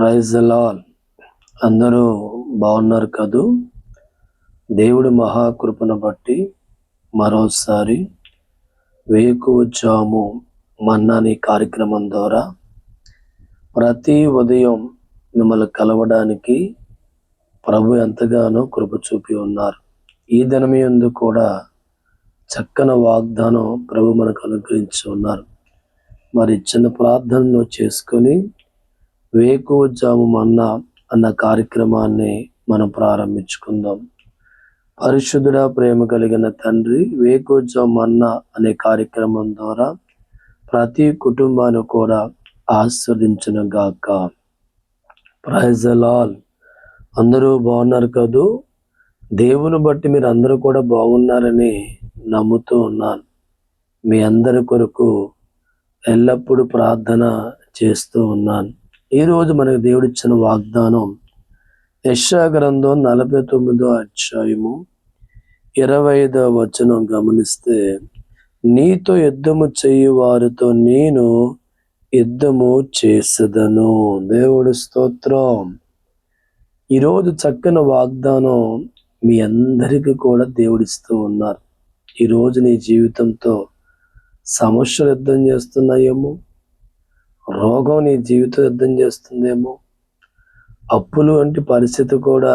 Praise the Lord. అందరూ బాగున్నారు కదూ? దేవుడి మహాకృపను బట్టి మరోసారి వేకువజాము మన్నా అనే కార్యక్రమం ద్వారా ప్రతి ఉదయం మిమ్మల్ని కలవడానికి ప్రభు ఎంతగానో కృప చూపి ఉన్నారు. ఈ దినమయందు కూడా చక్కని వాగ్దానం ప్రభు మనకు అనుగ్రహించి ఉన్నారు. మరి చిన్న ప్రార్థనను చేసుకొని వేకువజాము మన్నా అన్న కార్యక్రమాన్ని మనం ప్రారంభించుకుందాం. పరిశుద్ధుడా, ప్రేమ కలిగిన తండ్రి, వేకువజాము మన్నా అనే కార్యక్రమం ద్వారా ప్రతి కుటుంబాన్ని కూడా ఆస్వాదించును గాక. Praise the Lord. అందరూ బాగున్నారు కదూ? దేవుని బట్టి మీరు అందరూ కూడా బాగున్నారని నమ్ముతూ ఉన్నాను. మీ అందరి కొరకు ఎల్లప్పుడూ ప్రార్థన చేస్తూ ఉన్నాను. ఈరోజు మనకు దేవుడిచ్చిన వాగ్దానం యెషయా గ్రంథం 49వ అధ్యాయము 25వ వచనం గమనిస్తే, నీతో యుద్ధము చేయు వారితో నేను యుద్ధము చేసేదను. దేవుడి స్తోత్రం. ఈరోజు చక్కని వాగ్దానం మీ అందరికీ కూడా దేవుడిస్తూ ఉన్నారు. ఈరోజు నీ జీవితంతో సమస్యలు యుద్ధం చేస్తున్నాయేమో, రోగం నీ జీవితం యుద్ధం చేస్తుందేమో, అప్పులు వంటి పరిస్థితి కూడా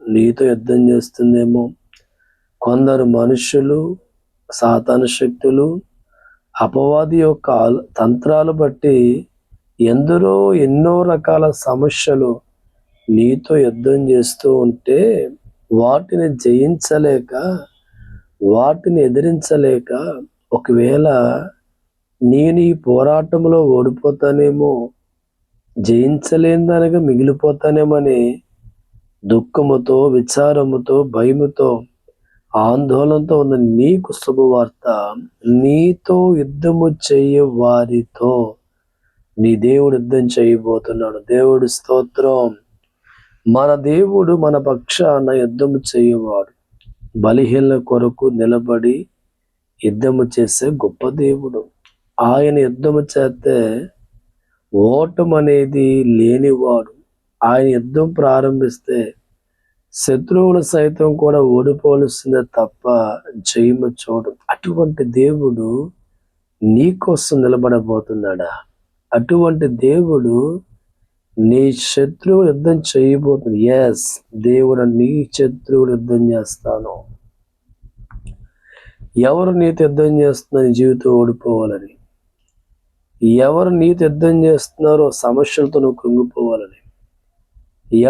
నీతో యుద్ధం చేస్తుందేమో, కొందరు మనుషులు, సాతాను శక్తులు, అపవాది యొక్క తంత్రాలు బట్టి ఎందరో ఎన్నో రకాల సమస్యలు నీతో యుద్ధం చేస్తూ ఉంటే వాటిని జయించలేక, వాటిని ఎదిరించలేక, ఒకవేళ నేను ఈ పోరాటంలో ఓడిపోతానేమో, జయించలేని దానిగా మిగిలిపోతానేమని దుఃఖముతో, విచారముతో, భయముతో, ఆందోళనతో ఉన్న నీకు శుభవార్త. నీతో యుద్ధము చేయు వారితో నీ దేవుడు యుద్ధం చేయబోతున్నాడు. దేవుడి స్తోత్రం. మన దేవుడు మన పక్షాన యుద్ధము చేయువాడు. బలహీనుల కొరకు నిలబడి యుద్ధము చేసే గొప్ప దేవుడు. ఆయన యుద్ధము చేస్తే ఓటం అనేది లేనివాడు. ఆయన యుద్ధం ప్రారంభిస్తే శత్రువులు సైతం కూడా ఓడిపోవలసిందే తప్ప జయము చూడడం. అటువంటి దేవుడు నీ కోసం నిలబడబోతున్నాడా? అటువంటి దేవుడు నీ శత్రువులు యుద్ధం చేయబోతుంది. ఎస్, దేవుడు నీ శత్రువులు యుద్ధం చేస్తాను. ఎవరు నీతో యుద్ధం చేస్తున్నారు నీ జీవితం ఓడిపోవాలని? ఎవరు నీతో యుద్ధం చేస్తున్నారో సమస్యలతో నువ్వు కృంగిపోవాలని?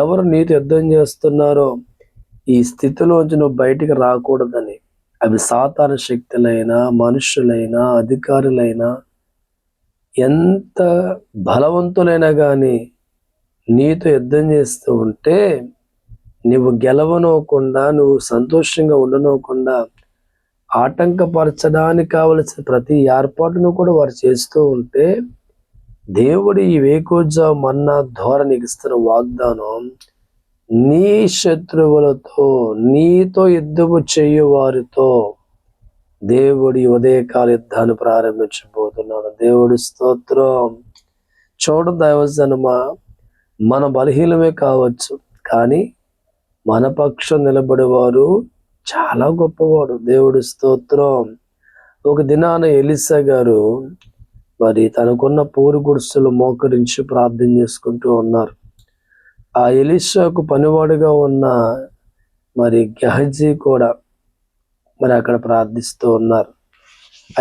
ఎవరు నీతో యుద్ధం చేస్తున్నారో ఈ స్థితిలోంచి నువ్వు బయటికి రాకూడదని? అవి సాతాను శక్తులైనా, మనుషులైనా, అధికారులైనా, ఎంత బలవంతులైనా కానీ నీతో యుద్ధం చేస్తూ ఉంటే నువ్వు గెలవనోకుండా, నువ్వు సంతోషంగా ఉండనోకుండా ఆటంకపరచడానికి కావలసిన ప్రతి ఏర్పాటును కూడా వారు చేస్తూ ఉంటే, దేవుడు ఈ వేకువజాము మన్నా ద్వారా నీకు ఇస్తున్న వాగ్దానం, నీ శత్రువులతో, నీతో యుద్ధము చేయు వారితో దేవుడు ఈ ఉదయకాల యుద్ధాన్ని ప్రారంభించబోతున్నాడు. దేవుడి స్తోత్రం. చూడు దైవజనమా, మన బలహీనమే కావచ్చు, కానీ మన పక్షం నిలబడేవారు చాలా గొప్పవాడు. దేవుడి స్తోత్రం. ఒక దినాన ఎలీషా గారు మరి తనకున్న పూరు గుడిసెలు మోకరించి ప్రార్థన చేసుకుంటూ ఉన్నారు. ఆ ఎలీషాకు పనివాడుగా ఉన్న మరి గెహజీ కూడా మరి అక్కడ ప్రార్థిస్తూ ఉన్నారు.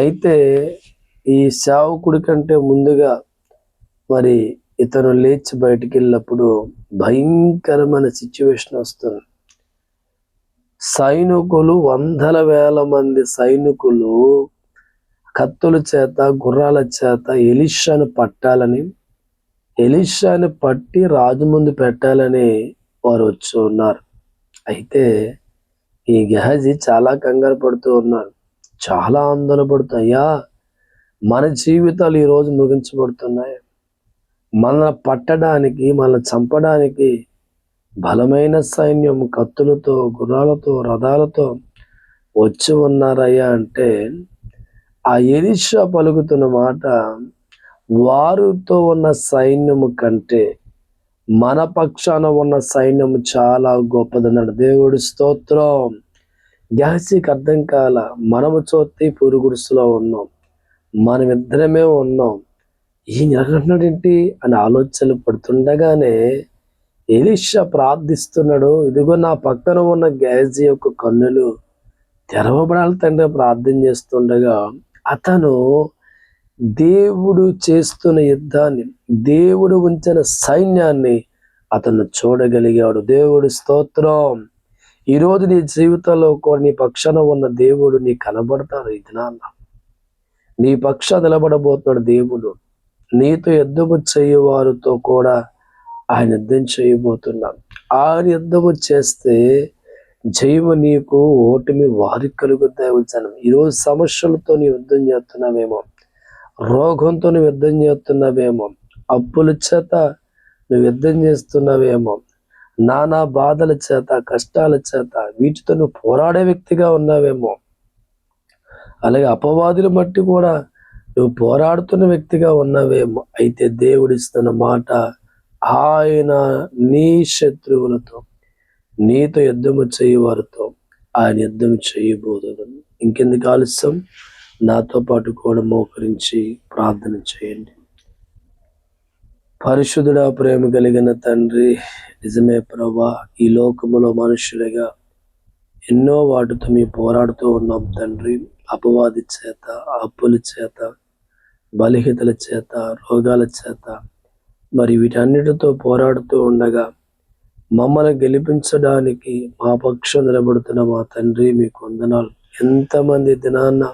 అయితే ఈ సేవకుడి కంటే ముందుగా మరి ఇతను లేచి బయటికి వెళ్ళినప్పుడు భయంకరమైన సిచ్యువేషన్ వస్తుంది. సైనికులు, వందల వేల మంది సైనికులు కత్తుల చేత, గుర్రాల చేత ఎలీషాను పట్టాలని, ఎలీషాను పట్టి రాజు ముందు పెట్టాలని వారు వచ్చి ఉన్నారు. అయితే ఈ గెహజీ చాలా కంగారు పడుతూ ఉన్నారు, చాలా ఆందోళన పడుతూ, అయ్యా, మన జీవితాలు ఈరోజు ముగించబడుతున్నాయి. మనల్ని పట్టడానికి, మనల్ని చంపడానికి బలమైన సైన్యం కత్తులతో, గుర్రాలతో, రథాలతో వచ్చి ఉన్నారయ్యా అంటే, ఆ ఎలీషా పలుకుతున్న మాట, వారితో ఉన్న సైన్యము కంటే మన పక్షాన ఉన్న సైన్యం చాలా గొప్పదన్నాడు. దేవుడి స్తోత్రం. గెహజీకి అర్థం కాల, మనము చూస్తే పురుగుడుసులో ఉన్నాం, మనమిద్దరమే ఉన్నాం, ఈ నిలగంటున్నాడేంటి అని ఆలోచనలు పడుతుండగానే ఎలీషా ప్రార్థిస్తున్నాడు. ఇదిగో నా పక్కన ఉన్న గెహజీ యొక్క కన్నులు తెరవబడాలి తండ్రి ప్రార్థన చేస్తుండగా అతను దేవుడు చేస్తున్న యుద్ధాన్ని, దేవుడు ఉంచిన సైన్యాన్ని అతను చూడగలిగాడు. దేవుడి స్తోత్రం. ఈరోజు నీ జీవితంలో కూడా నీ పక్షాన ఉన్న దేవుడు నీ కనబడతాడు. ఈ దినాన్న నీ పక్షాన నిలబడబోతున్నాడు దేవుడు. నీతో యుద్ధము చేయవారితో కూడా ఆయన యుద్ధం చేయబోతున్నాడు. ఆయన యుద్ధము చేస్తే జయము నీకు, ఓటమి వారికి కలుగుతాయి. ఈరోజు సమస్యలతో నీ యుద్ధం చేస్తున్నావేమో, రోగంతో నువ్వు యుద్ధం చేస్తున్నావేమో, అప్పుల చేత నువ్వు యుద్ధం చేస్తున్నావేమో, నానా బాధల చేత, కష్టాల చేత వీటితో నువ్వు పోరాడే వ్యక్తిగా ఉన్నావేమో, అలాగే అపవాదులు బట్టి కూడా నువ్వు పోరాడుతున్న వ్యక్తిగా ఉన్నావేమో. అయితే దేవుడిస్తున్న మాట, ఆయన నీ శత్రువులతో, నీతో యుద్ధము చేయవారితో ఆయన యుద్ధం చేయబోదును. ఇంకెందుకు ఆలస్యం, నాతో పాటు కూడా మోకరించి ప్రార్థన చేయండి. పరిశుద్ధుడా, ప్రేమ కలిగిన తండ్రి, నిజమే ప్రభా, ఈ లోకములో మనుషులుగా ఎన్నో వాటితో మేము పోరాడుతూ ఉన్నాం తండ్రి. అపవాది చేత, అప్పుల చేత, బలహీనతల చేత, రోగాల చేత, మరి వీటన్నిటితో పోరాడుతూ ఉండగా మమ్మల్ని గెలిపించడానికి మా పక్షం నిలబడుతున్న మా తండ్రి మీకు వందనాలు. ఎంతమంది దినాన్న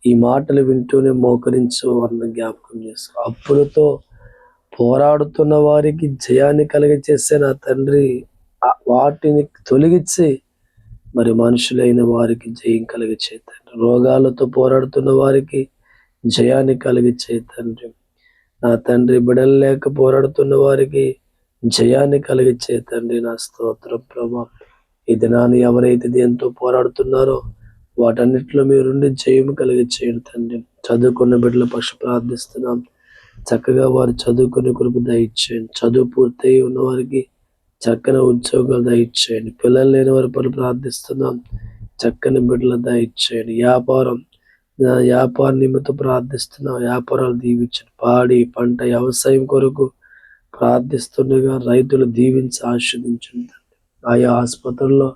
ఈ మాటలు వింటూనే మోకరించు వారిని జ్ఞాపకం చేస్తూ, అప్పులతో పోరాడుతున్న వారికి జయాన్ని కలిగచేసే నా తండ్రి, వాటిని తొలగించి మరి మనుషులైన వారికి జయం కలిగచే తండ్రి. రోగాలతో పోరాడుతున్న వారికి జయాన్ని కలిగచే తండ్రి. నా తండ్రి, బిడలు లేక పోరాడుతున్న వారికి జయాన్ని కలిగించే తండ్రి. నా స్తోత్రం ప్రభా. ఈ దినాన్ని ఎవరైతే దేంతో పోరాడుతున్నారో వాటన్నిటిలో మీరుండి జయము కలిగించేయండి తండ్రి. చదువుకున్న బిడ్డల పక్ష ప్రార్థిస్తున్నాం, చక్కగా వారు చదువుకునే కృప దయచేయండి. చదువు పూర్తయి ఉన్న వారికి చక్కని ఉద్యోగాలు దయచేయండి. పిల్లలు లేని వారి పనులు ప్రార్థిస్తున్నాం, చక్కని బిడ్డలు దయచేయండి. వ్యాపార నిమిత్తం ప్రార్థిస్తున్నాం, వ్యాపారాలు దీవించండి. పాడి పంట వ్యవసాయం కొరకు ప్రార్థిస్తుండగా రైతులు దీవించి ఆశీర్వదించండి. ఆయా ఆసుపత్రుల్లో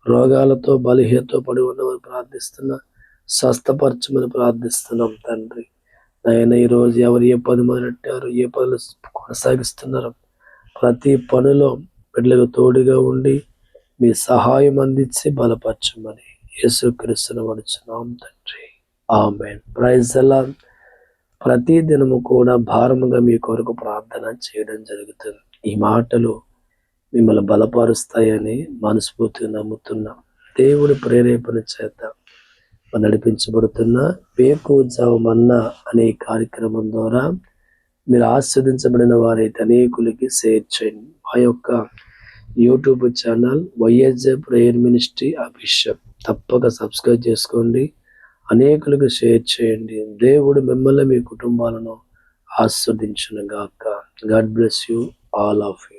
రోగాలతో బలహీనతో పడి ఉన్నవారు ప్రార్థిస్తున్నా, స్వస్థపరచమని ప్రార్థిస్తున్నాం తండ్రి. ఆయన ఈరోజు ఎవరు ఏ పని మొదలెట్టారు, ఏ పనులు కొనసాగిస్తున్నారు, ప్రతి పనిలో బిడ్డలకు తోడుగా ఉండి మీ సహాయం అందించి బలపరచమని యేసుక్రీస్తును వడుచున్నాం తండ్రి. ఆమేన్. Praise the Lord. ప్రతి దినము కూడా భారముగా మీ కొరకు ప్రార్థన చేయడం జరుగుతుంది. ఈ మాటలు మిమ్మల్ని బలపరుస్తాయని మనస్ఫూర్తిగా నమ్ముతున్నాం. దేవుడి ప్రేరేపణ చేత నడిపించబడుతున్న వేకువజాముమన్నా అనే కార్యక్రమం ద్వారా మీరు ఆస్వాదించబడిన వారైతే అనేకులకి షేర్ చేయండి. మా యొక్క YouTube channel YSJ prayer ministry official తప్పక సబ్స్క్రైబ్ చేసుకోండి, అనేకులకు షేర్ చేయండి. దేవుడు మిమ్మల్ని, మీ కుటుంబాలను ఆస్వాదించును గాక. God bless you, all of you.